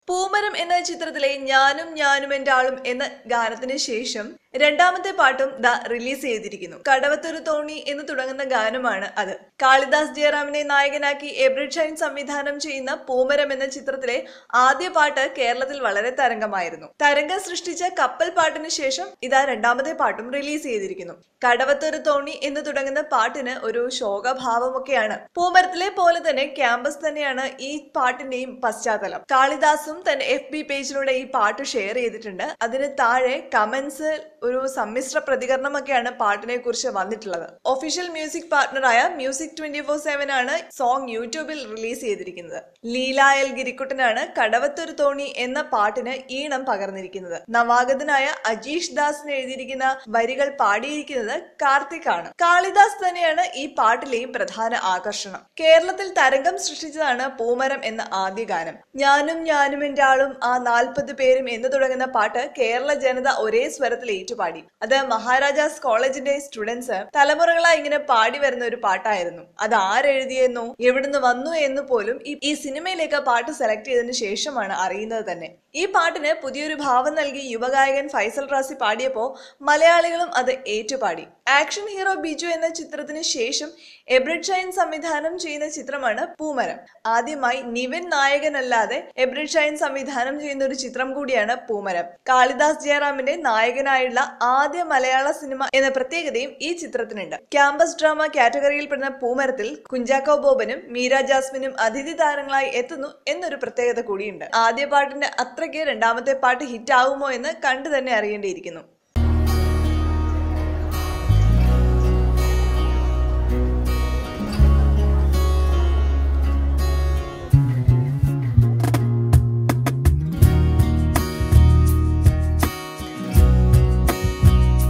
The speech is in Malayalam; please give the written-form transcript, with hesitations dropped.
പൂമരം എന്ന ചിത്രത്തിലെ ഞാനും ഞാനും എൻ്റെ ആളും എന്ന ഗാനത്തിന് ശേഷം രണ്ടാമത്തെ പാട്ടും റിലീസ് ചെയ്തിരിക്കുന്നു. കടവത്തൊരു തോണി എന്ന് തുടങ്ങുന്ന ഗാനമാണ് അത്. കാളിദാസ് ജയറാമിനെ നായകനാക്കി എബ്രിഡ് ഷൈൻ സംവിധാനം ചെയ്യുന്ന പൂമരം എന്ന ചിത്രത്തിലെ ആദ്യ പാട്ട് കേരളത്തിൽ വളരെ തരംഗമായിരുന്നു. തരംഗം സൃഷ്ടിച്ച കപ്പൽ പാട്ടിന് ശേഷം രണ്ടാമത്തെ പാട്ടും റിലീസ് ചെയ്തിരിക്കുന്നു. കടവത്തൊരു തോണി എന്ന് തുടങ്ങുന്ന പാട്ടിന് ഒരു ശോകഭാവമൊക്കെയാണ്. പൂമരത്തിലെ പോലെ തന്നെ ക്യാമ്പസ് തന്നെയാണ് ഈ പാട്ടിന്റെയും പശ്ചാത്തലം. കാളിദാസും തന്റെ FB പേജിലൂടെ ഈ പാട്ട് ഷെയർ ചെയ്തിട്ടുണ്ട്. അതിന് താഴെ കമന്റ്സ് ഒരു സമ്മിശ്ര പ്രതികരണമൊക്കെയാണ് പാട്ടിനെ കുറിച്ച് വന്നിട്ടുള്ളത്. ഒഫീഷ്യൽ മ്യൂസിക് പാർട്ണറായ മ്യൂസിക് 24/7 ആണ് സോങ് യൂട്യൂബിൽ റിലീസ് ചെയ്തിരിക്കുന്നത്. ലീലായൽ ഗിരിക്കുട്ടനാണ് കടവത്തൊരു തോണി എന്ന പാട്ടിന് ഈണം പകർന്നിരിക്കുന്നത്. നവാഗതനായ അജീഷ് ദാസിന് എഴുതിയിരിക്കുന്ന വരികൾ പാടിയിരിക്കുന്നത് കാർത്തിക് ആണ്. കാളിദാസ് തന്നെയാണ് ഈ പാട്ടിലെയും പ്രധാന ആകർഷണം. കേരളത്തിൽ തരംഗം സൃഷ്ടിച്ചതാണ് പൂമരം എന്ന ആദ്യ ഗാനം. ഞാനും ഞാനും എൻ്റെ ആളും ആ 40 പേരും എന്ന് തുടങ്ങുന്ന പാട്ട് കേരള ജനത ഒരേ സ്വരത്തിൽ ഏറ്റുപാടി. അത് മഹാരാജാസ് കോളേജിന്റെ സ്റ്റുഡൻസ് തലമുറകളായി ഇങ്ങനെ പാടി വരുന്ന ഒരു പാട്ടായിരുന്നു. അത് ആരെഴുതിയെന്നോ എവിടുന്ന് വന്നു എന്ന് പോലും ഈ സിനിമയിലേക്ക് പാട്ട് സെലക്ട് ചെയ്തതിനു ശേഷമാണ് അറിയുന്നത് തന്നെ. ഈ പാട്ടിന് പുതിയൊരു ഭാവം നൽകി യുവഗായകൻ ഫൈസൽ റാസി പാടിയപ്പോൾ മലയാളികളും അത് ഏറ്റുപാടി. ആക്ഷൻ ഹീറോ ബിജു എന്ന ചിത്രത്തിന് ശേഷം എബ്രിഡ് ഷൈൻ സംവിധാനം ചെയ്യുന്ന ചിത്രമാണ് പൂമരം. ആദ്യമായി നിവിൻ നായകനല്ലാതെ എബ്രിഡ് ഷൈൻ സംവിധാനം ചെയ്യുന്ന ഒരു ചിത്രം കൂടിയാണ് പൂമരം. കാളിദാസ് ജയറാമിന്റെ നായകനായുള്ള ആദ്യ മലയാള സിനിമ എന്ന പ്രത്യേകതയും ഈ ചിത്രത്തിനുണ്ട്. ക്യാമ്പസ് ഡ്രാമ കാറ്റഗറിയിൽപ്പെടുന്ന പൂമരത്തിൽ കുഞ്ചാക്കോ ബോബനും മീര ജാസ്മിനും അതിഥി താരങ്ങളായി എത്തുന്നു എന്നൊരു പ്രത്യേകത കൂടിയുണ്ട്. ആദ്യ പാട്ടിന്റെ അത്രയ്ക്ക് രണ്ടാമത്തെ പാട്ട് ഹിറ്റ് ആവുമോ എന്ന് കണ്ടു തന്നെ അറിയേണ്ടിയിരിക്കുന്നു.